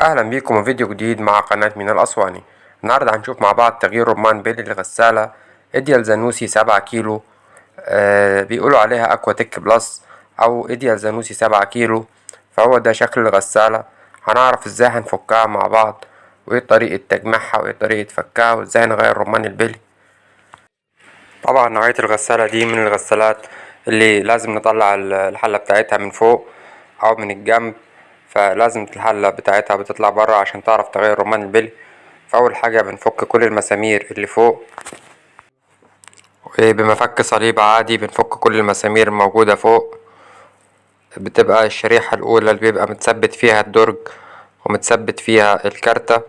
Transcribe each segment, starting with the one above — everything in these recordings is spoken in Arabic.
اهلا بيكم في فيديو جديد مع قناة من الاسواني. النهاردة هنشوف مع بعض تغيير رمان بيلي للغسالة ايديال زانوسي 7 كيلو. بيقولوا عليها اكوا تك بلس او ايديال زانوسي 7 كيلو. فهو ده شكل الغسالة. هنعرف ازاي هنفكها مع بعض، وايه طريقة تجميعها، وايه طريقة فكها، وازاي نغير رمان البيلي. طبعا نوعية الغسالة دي من الغسالات اللي لازم نطلع الحلة بتاعتها من فوق او من الجنب، فلازم الحلة بتاعتها بتطلع برا عشان تعرف تغير رمان البلي. فأول حاجة بنفك كل المسامير اللي فوق، وبمفك صليب عادي بنفك كل المسامير الموجودة فوق. بتبقى الشريحة الأولى اللي بيبقى متثبت فيها الدرج ومتثبت فيها الكارتة،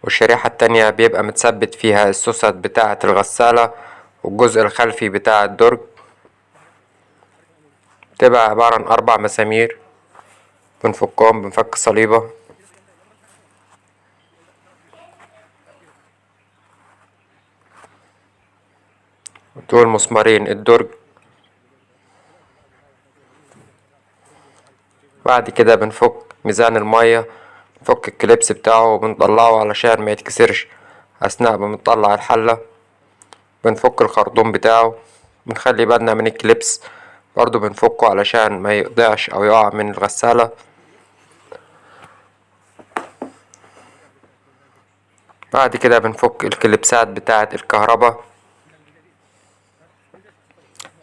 والشريحة التانية بيبقى متثبت فيها السوست بتاعة الغسالة والجزء الخلفي بتاع الدرج. بتبقى عبارة عن 4 مسامير بنفكهم بنفك صليبة. دول مسمارين الدرج. بعد كده بنفك ميزان المية، نفك الكليبس بتاعه وبنطلعه علشان ما يتكسرش أثناء ما بنطلع الحلة. بنفك الخرطوم بتاعه، بنخلي بالنا من الكليبس برضو بنفكه علشان ما يقضيعش أو يقع من الغسالة. بعد كده بنفك الكليبسات بتاعة الكهرباء،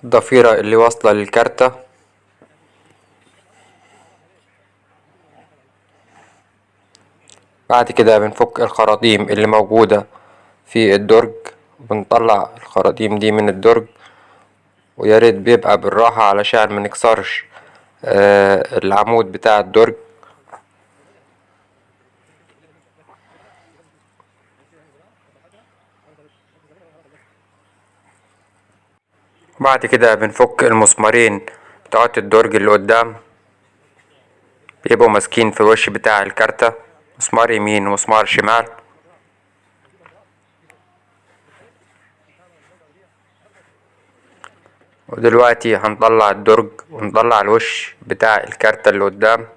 الضفيرة اللي واصلة للكارتة. بعد كده بنفك الخراطيم اللي موجودة في الدرج، بنطلع الخراطيم دي من الدرج، وياريت بيبقى بالراحة علشان منكسرش العمود بتاع الدرج. بعد كده بنفك المسمارين بتوعت الدرج اللي قدام، بيبقوا ماسكين في الوش بتاع الكارتة، مسمار يمين ومسمار شمال. ودلوقتي هنطلع الدرج ونطلع الوش بتاع الكارتة اللي قدام.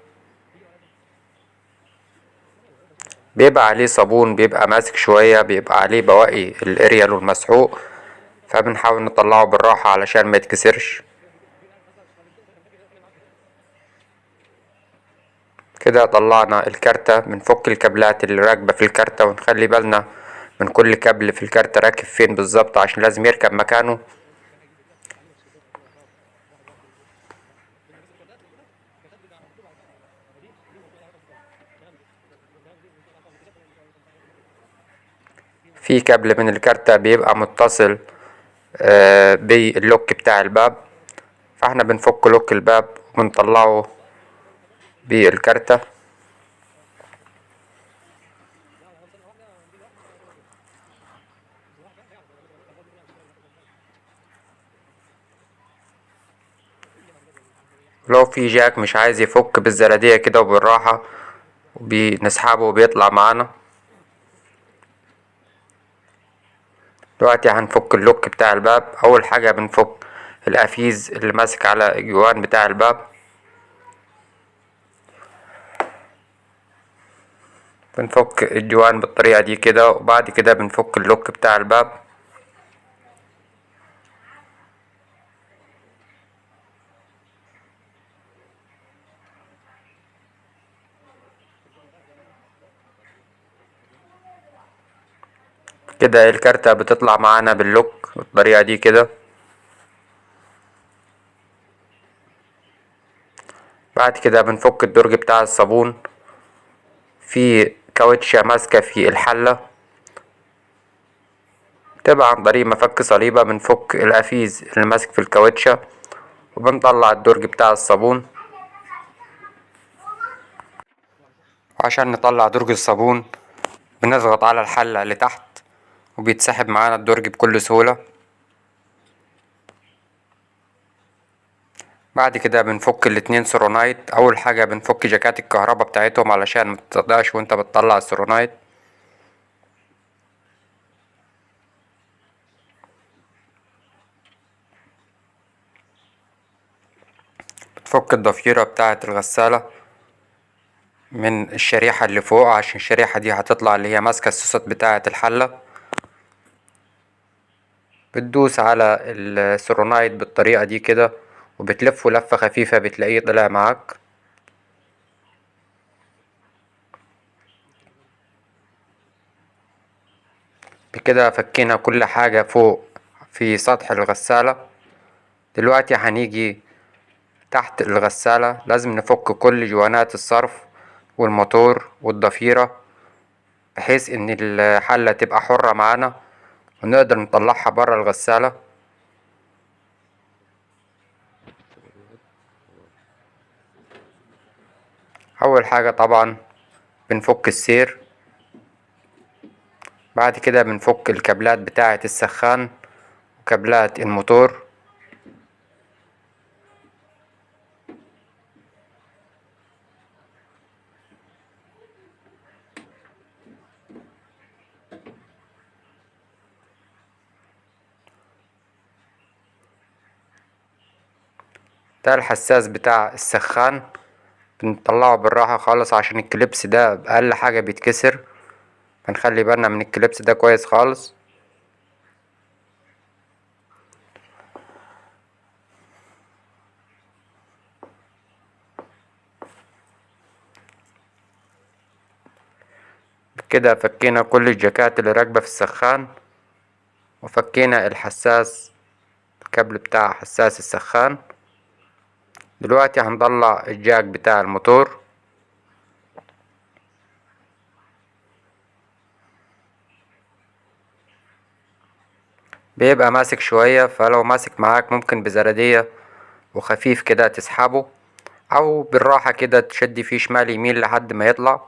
بيبقى عليه صابون، بيبقى ماسك شوية، بيبقى عليه بواقي الاريال والمسحوق، فبنحاول نطلعه بالراحة علشان ما يتكسرش. كده طلعنا الكارتة. بنفك الكابلات اللي راكبة في الكارتة ونخلي بالنا من كل كابل في الكارتة راكب فين بالظبط عشان لازم يركب مكانه. في كابل من الكارتة بيبقى متصل باللوك بتاع الباب، فاحنا بنفك لوك الباب وبنطلعه بالكارتة. لو في جاك مش عايز يفك بالزرادية كده وبالراحة وبنسحبه وبيطلع معانا. دلوقتي هنفك اللوك بتاع الباب. اول حاجة بنفك القفيز اللي ماسك على الجوان بتاع الباب، بنفك الجوان بالطريقة دي كده، وبعد كده بنفك اللوك بتاع الباب. كده الكارتة بتطلع معانا باللوك بالطريقة دي كده. بعد كده بنفك الدرج بتاع الصابون، في كاوتشة ماسكة في الحلة، تبقى عن طريق مفك صليبة بنفك القفيز اللي ماسك في الكاوتشة وبنطلع الدرج بتاع الصابون. وعشان نطلع درج الصابون بنضغط على الحلة اللي تحت وبيتسحب معانا الدرج بكل سهولة. بعد كده بنفك الاتنين سورونايت. اول حاجة بنفك جاكات الكهرباء بتاعتهم علشان متتقطعش وانت بتطلع السورونايت. بتفك الضفيرة بتاعة الغسالة. من الشريحة اللي فوق، عشان الشريحة دي هتطلع اللي هي ماسكة الصوصات بتاعة الحلة. بتدوس على السولونايد بالطريقة دي كده وبتلفه لفة خفيفة بتلاقيه طلع معاك. بكده فكينا كل حاجة فوق في سطح الغسالة. دلوقتي هنيجي تحت الغسالة، لازم نفك كل جوانات الصرف والموتور والضفيرة بحيث ان الحلة تبقى حرة معانا ونقدر نطلعها برا الغسالة. اول حاجة طبعا بنفك السير، بعد كده بنفك الكابلات بتاعة السخان وكابلات الموتور. ده الحساس بتاع السخان، بنطلعه بالراحة خالص عشان الكليبس ده بأقل حاجة بيتكسر، هنخلي بالنا من الكليبس ده كويس خالص. كده فكينا كل الجاكات اللي راكبة في السخان، وفكينا الحساس، الكابل بتاع حساس السخان. دلوقتي هنطلع الجاك بتاع الموتور. بيبقى ماسك شوية، فلو ماسك معاك ممكن بزردية وخفيف كده تسحبه، او بالراحة كده تشدي فيه شمال يمين لحد ما يطلع.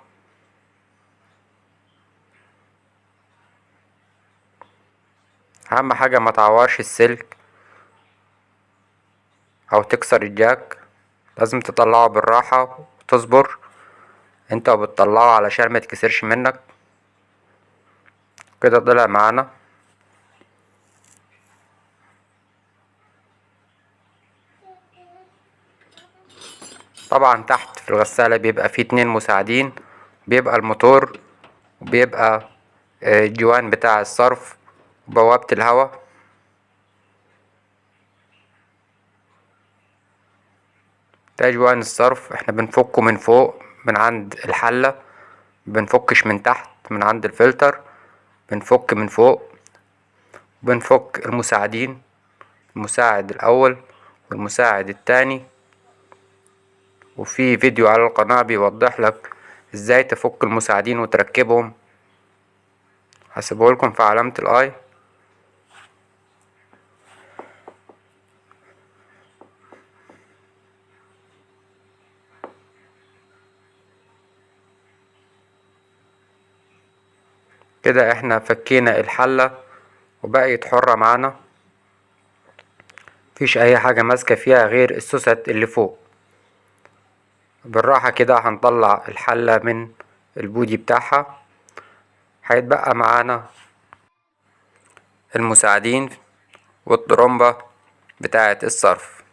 اهم حاجة ما تعورش السلك او تكسر الجاك، لازم تطلعه بالراحة وتصبر انت وبتطلعه علشان ما يتكسرش منك. كده طلع معانا. طبعا تحت في الغسالة بيبقى فيه 2 مساعدين، بيبقى الموتور وبيبقى الجوان بتاع الصرف وبوابة الهواء. ده جوان الصرف، احنا بنفكه من فوق من عند الحلة، بنفكش من تحت من عند الفلتر، بنفك من فوق. بنفك المساعدين، المساعد الأول والمساعد التاني، وفي فيديو على القناة بيوضح لك ازاي تفك المساعدين وتركبهم، هسيبهولكم في علامة الاي. كده احنا فكينا الحلة وبقيت حرة معانا، مفيش اي حاجة ماسكة فيها غير السوست اللي فوق. بالراحة كده هنطلع الحلة من البودي بتاعها، هيتبقى معانا المساعدين والطرمبة بتاعة الصرف.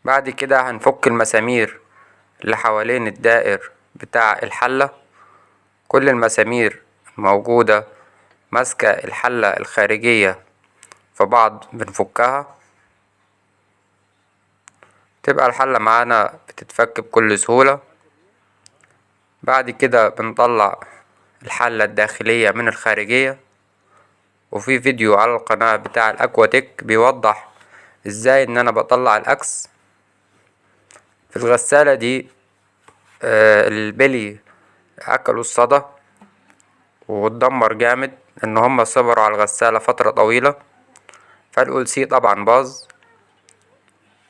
بعد كده هنفك المسامير اللي حوالين الدائر بتاع الحلة. كل المسامير موجودة ماسكة الحلة الخارجية في بعض بنفكها، تبقى الحلة معانا بتتفك بكل سهولة. بعد كده بنطلع الحلة الداخلية من الخارجية، وفي فيديو على القناة بتاع الاكواتيك بيوضح ازاي ان انا بطلع الاكس في الغسالة دي. البلي اكلوا الصدى واتدمر جامد ان هما صبروا على الغسالة فترة طويلة، فالألسي طبعا باظ.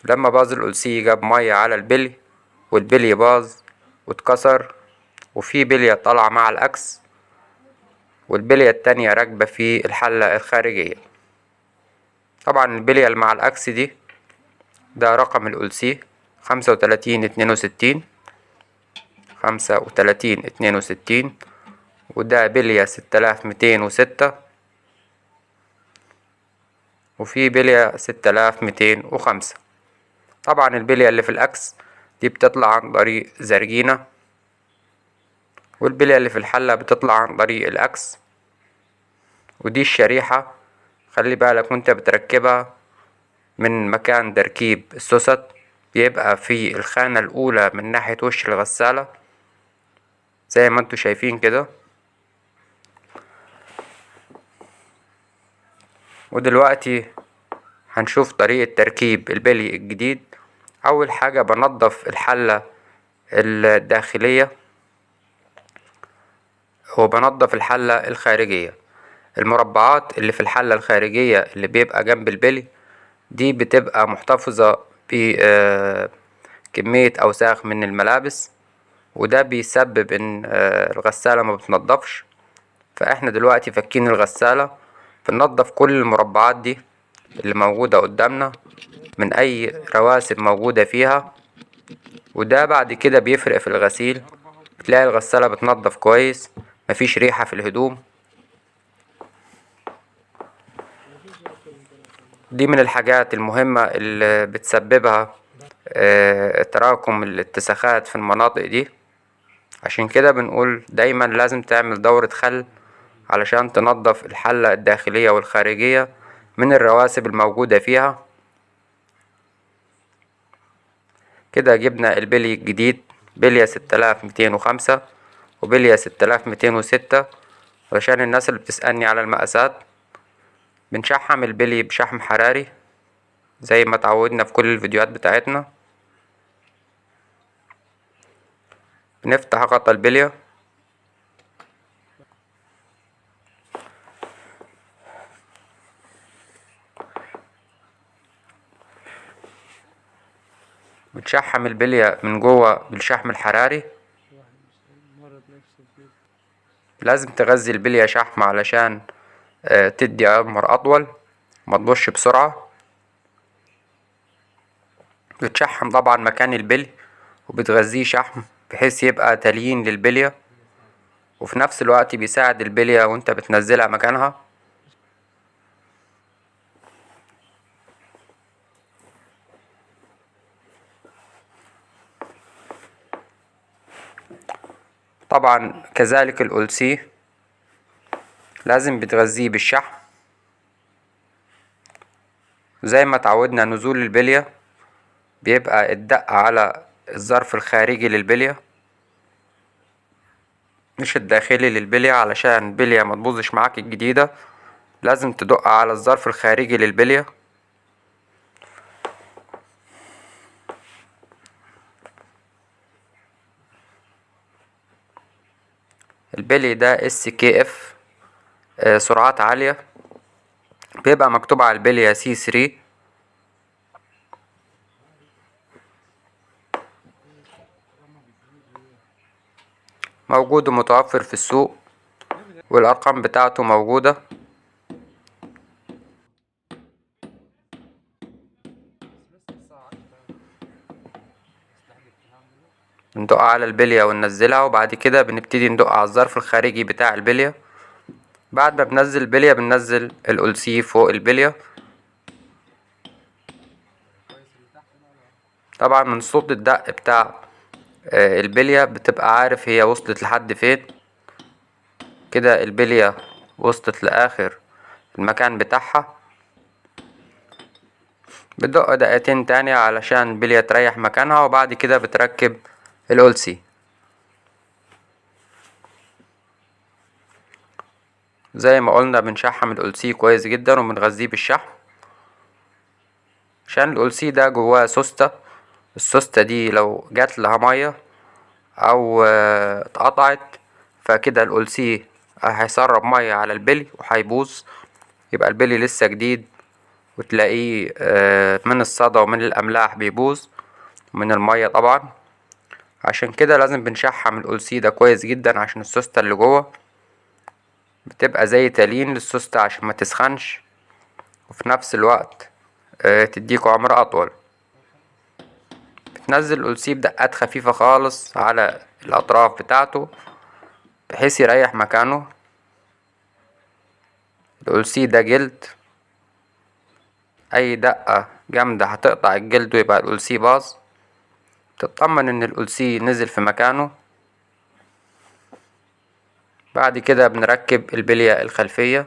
لما باظ الألسي جاب مية على البلي والبلي باظ واتكسر، وفي بلية طالعة مع الأكس والبلية التانية راكبة في الحلة الخارجية. طبعا البلية اللي مع الأكس دي ده رقم الألسي 35 62، 35 62، وده بلية 6206، وفي بلية 6205. طبعا البلية اللي في الأكس دي بتطلع عن طريق زرجينة، والبلية اللي في الحلة بتطلع عن طريق الأكس. ودي الشريحة، خلي بالك وانت بتركبها من مكان تركيب السوست بيبقى في الخانة الأولى من ناحية وش الغسالة زي ما انتوا شايفين كده. ودلوقتي هنشوف طريقة تركيب البلي الجديد. أول حاجة بنضف الحلة الداخلية وبنضف الحلة الخارجية. المربعات اللي في الحلة الخارجية اللي بيبقى جنب البلي دي بتبقى محتفظة بكمية أوساخ من الملابس، وده بيسبب إن الغسالة ما بتنضفش. فاحنا دلوقتي فكين الغسالة بننضف كل المربعات دي اللي موجودة قدامنا من أي رواسب موجودة فيها، وده بعد كده بيفرق في الغسيل. بتلاقي الغسالة بتنضف كويس، مفيش ريحة في الهدوم. دي من الحاجات المهمة اللي بتسببها تراكم الاتساخات في المناطق دي. عشان كده بنقول دايما لازم تعمل دورة خل علشان تنضف الحلة الداخلية والخارجية من الرواسب الموجودة فيها. كده جبنا البلي الجديد، بلية 6205 وبلية 6206. علشان الناس اللي بتسألني على المقاسات، بنشحم البلي بشحم حراري زي ما اتعودنا في كل الفيديوهات بتاعتنا. بنفتح غطا البلية، بتشحم البلية من جوه بالشحم الحراري. لازم تغذي البلية شحم علشان تدي عمر أطول، متبوش بسرعة. بتشحم طبعا مكان البلي وبتغذيه شحم بحيث يبقى تليين للبلية، وفي نفس الوقت بيساعد البلية وانت بتنزلها مكانها. طبعا كذلك الأولسي لازم بتغذيه بالشحم زي ما اتعودنا. نزول البلية بيبقى الدق على الظرف الخارجي للبلية مش الداخلي للبلية، علشان البلية متبوظش معاك الجديدة. لازم تدق على الظرف الخارجي للبلية. البلي ده SKF سرعات عالية، بيبقى مكتوب على البلية C3. موجود ومتوفر في السوق، والأرقام بتاعته موجودة. بندق على البلية وننزلها، وبعد كده بنبتدي ندق على الظرف الخارجي بتاع البلية. بعد ما بننزل البلية بننزل الأولسي فوق البلية. طبعا من صوت الدق بتاع البلية بتبقى عارف هي وصلت لحد فين. كده البلية وصلت لآخر المكان بتاعها. بتدق دقيقتين تانية علشان البلية تريح مكانها، وبعد كده بتركب الأولسي. زي ما قلنا بنشحم الأولسي كويس جدا وبنغذيه بالشحم، عشان الأولسي ده جواه سوستة. السوستة دي لو جات لها مية أو اتقطعت فكده الأولسي هيسرب مية على البلي وهيبوظ، يبقى البلي لسه جديد وتلاقيه من الصدى ومن الأملاح بيبوظ، من المية طبعا. عشان كده لازم بنشحم الأولسي ده كويس جدا عشان السوستة اللي جوه بتبقى زي تلين للسوستة عشان ما تسخنش، وفي نفس الوقت تديكوا عمر أطول. بتنزل الأولسي بدقات خفيفة خالص على الأطراف بتاعته بحيث يريح مكانه. الأولسي ده جلد، أي دقة جامدة هتقطع الجلد ويبقى الأولسي باظ. تطمن ان الألسي نزل في مكانه. بعد كده بنركب البلية الخلفية.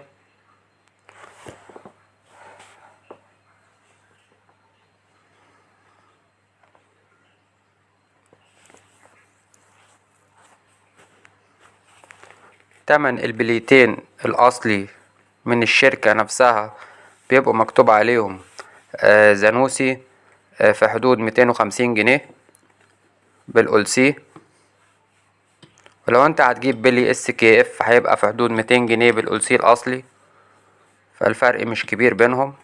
تمن البليتين الأصلي من الشركة نفسها بيبقوا مكتوب عليهم زانوسي في حدود 250 جنيه بالألسي. ولو انت هتجيب بلي SKF هيبقى في حدود 200 جنيه بالألسي الأصلي، فالفرق مش كبير بينهم.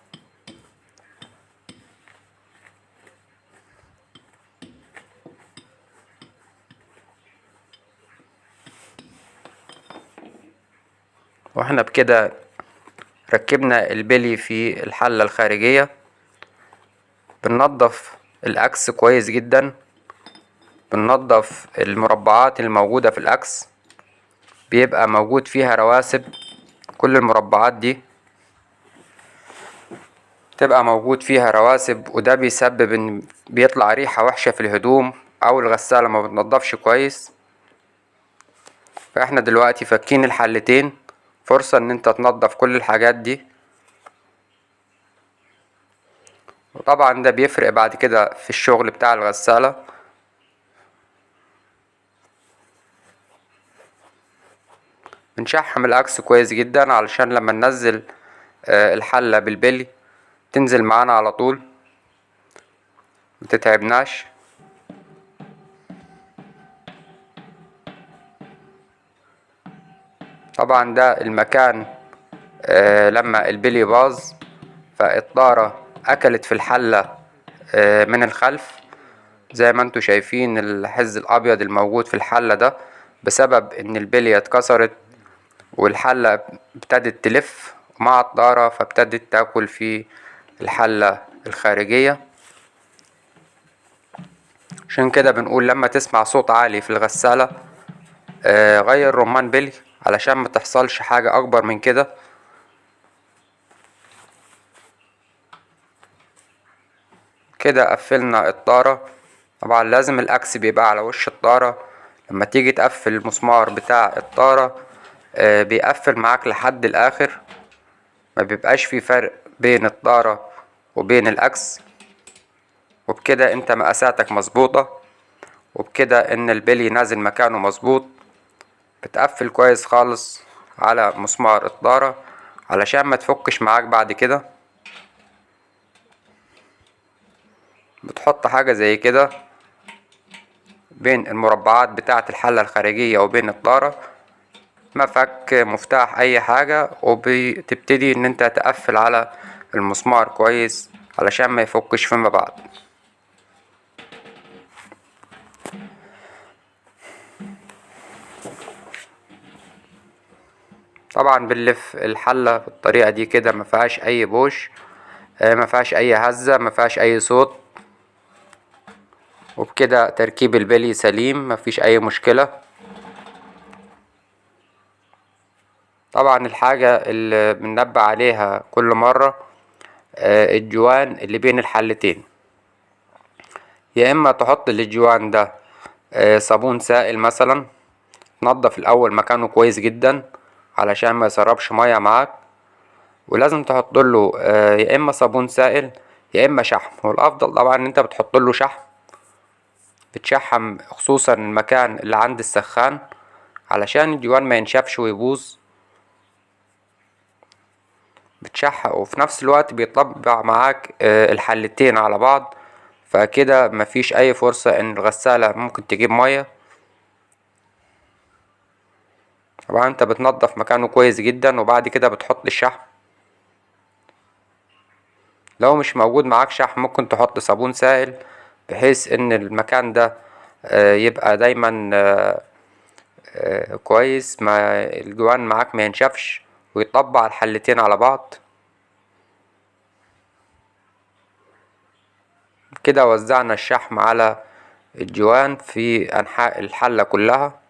واحنا بكده ركبنا البلي في الحلة الخارجية. بننضف الأكس كويس جدا، بننضف المربعات الموجودة في الأكس، بيبقى موجود فيها رواسب. كل المربعات دي تبقى موجود فيها رواسب، وده بيسبب ان بيطلع ريحة وحشة في الهدوم او الغسالة ما بتنضفش كويس. فاحنا دلوقتي فكين الحلتين، فرصة ان انت تنضف كل الحاجات دي. وطبعا ده بيفرق بعد كده في الشغل بتاع الغسالة. بنشحم العكس كويس جدا علشان لما ننزل الحلة بالبلي تنزل معانا على طول متتعبناش. طبعا ده المكان لما البلي باظ فالطارة اكلت في الحلة من الخلف، زي ما انتوا شايفين الحز الابيض الموجود في الحلة ده بسبب ان البلية اتكسرت والحلة ابتدت تلف مع الطارة، فابتدت تاكل في الحلة الخارجية. عشان كده بنقول لما تسمع صوت عالي في الغسالة غير رمان بلي علشان ما تحصلش حاجة اكبر من كده. كده قفلنا الطارة. طبعا لازم الاكس بيبقى على وش الطارة. لما تيجي تقفل المسمار بتاع الطارة بيقفل معاك لحد الاخر، ما بيبقاش في فرق بين الطارة وبين الاكس. وبكده انت مقاساتك مظبوطة، وبكده ان البلي نازل مكانه مظبوط. بتقفل كويس خالص على مسمار الطارة علشان ما تفكش معاك بعد كده. بتحط حاجة زي كده بين المربعات بتاعة الحلة الخارجية وبين الطارة، مفك مفتاح اي حاجة، وبتبتدي ان انت تقفل على المسمار كويس علشان ما يفكش فيما بعد. طبعا بنلف الحلة بالطريقة دي كده مفيهاش اي بوش، مفيهاش اي هزة، مفيهاش اي صوت. وبكده تركيب البلي سليم، مفيش اي مشكلة. طبعا الحاجة اللي بننبه عليها كل مرة الجوان اللي بين الحلتين، يا اما تحط للجوان ده صابون سائل مثلا. نضف الاول مكانه كويس جدا علشان ما يسربش مية معاك، ولازم تحط له يا اما صابون سائل يا اما شحم. والافضل طبعا ان انت بتحط له شحم، بتشحم خصوصا المكان اللي عند السخان علشان الجوان ما ينشفش ويبوظ. بتشحم وفي نفس الوقت بيطبع معاك الحلتين على بعض، فكده مفيش اي فرصة ان الغسالة ممكن تجيب مية. طبعا انت بتنضف مكانه كويس جدا وبعد كده بتحط الشحم. لو مش موجود معاك شحم ممكن تحط صابون سائل بحيث ان المكان ده يبقى دايما كويس، ما الجوان معاك ما ينشفش ويطبع الحلتين على بعض. كده وزعنا الشحم على الجوان في انحاء الحلة كلها.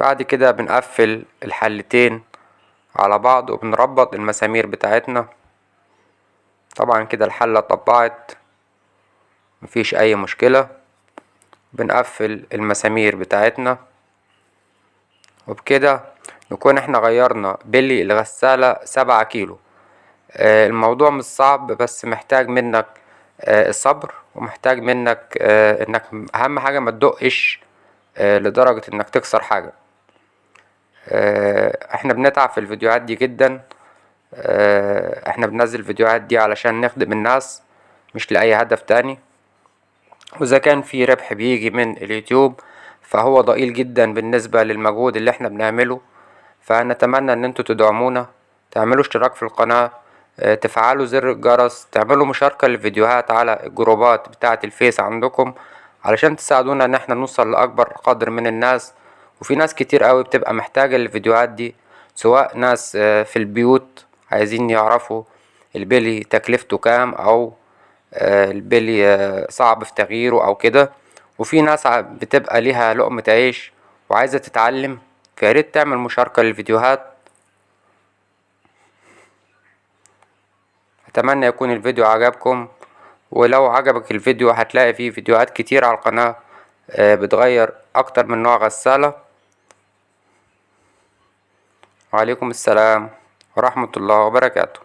بعد كده بنقفل الحلتين على بعض وبنربط المسامير بتاعتنا. طبعا كده الحلة طبعت، مفيش اي مشكلة. بنقفل المسامير بتاعتنا، وبكده نكون احنا غيرنا بلي الغسالة 7 كيلو. الموضوع مش صعب، بس محتاج منك الصبر، ومحتاج منك انك اهم حاجة ما تدقش لدرجة انك تكسر حاجة. احنا بنتعب في الفيديوهات دي جدا. احنا بننزل الفيديوهات دي علشان نخدم الناس، مش لأي هدف تاني. وإذا كان في ربح بيجي من اليوتيوب فهو ضئيل جدا بالنسبة للمجهود اللي احنا بنعمله. فنتمنى ان انتوا تدعمونا، تعملوا اشتراك في القناة، تفعلوا زر الجرس، تعملوا مشاركة للفيديوهات على الجروبات بتاعة الفيس عندكم، علشان تساعدونا ان احنا نوصل لأكبر قدر من الناس. وفي ناس كتير قوي بتبقى محتاجة الفيديوهات دي، سواء ناس في البيوت عايزين يعرفوا البلي تكلفته كام، او البلي صعب في تغييره او كده. وفي ناس بتبقى ليها لقمة عيش وعايزة تتعلم، فياريت تعمل مشاركة للفيديوهات. اتمنى يكون الفيديو عجبكم، ولو عجبك الفيديو هتلاقي فيه فيديوهات كتير على القناة بتغير اكتر من نوع غسالة. وعليكم السلام ورحمة الله وبركاته.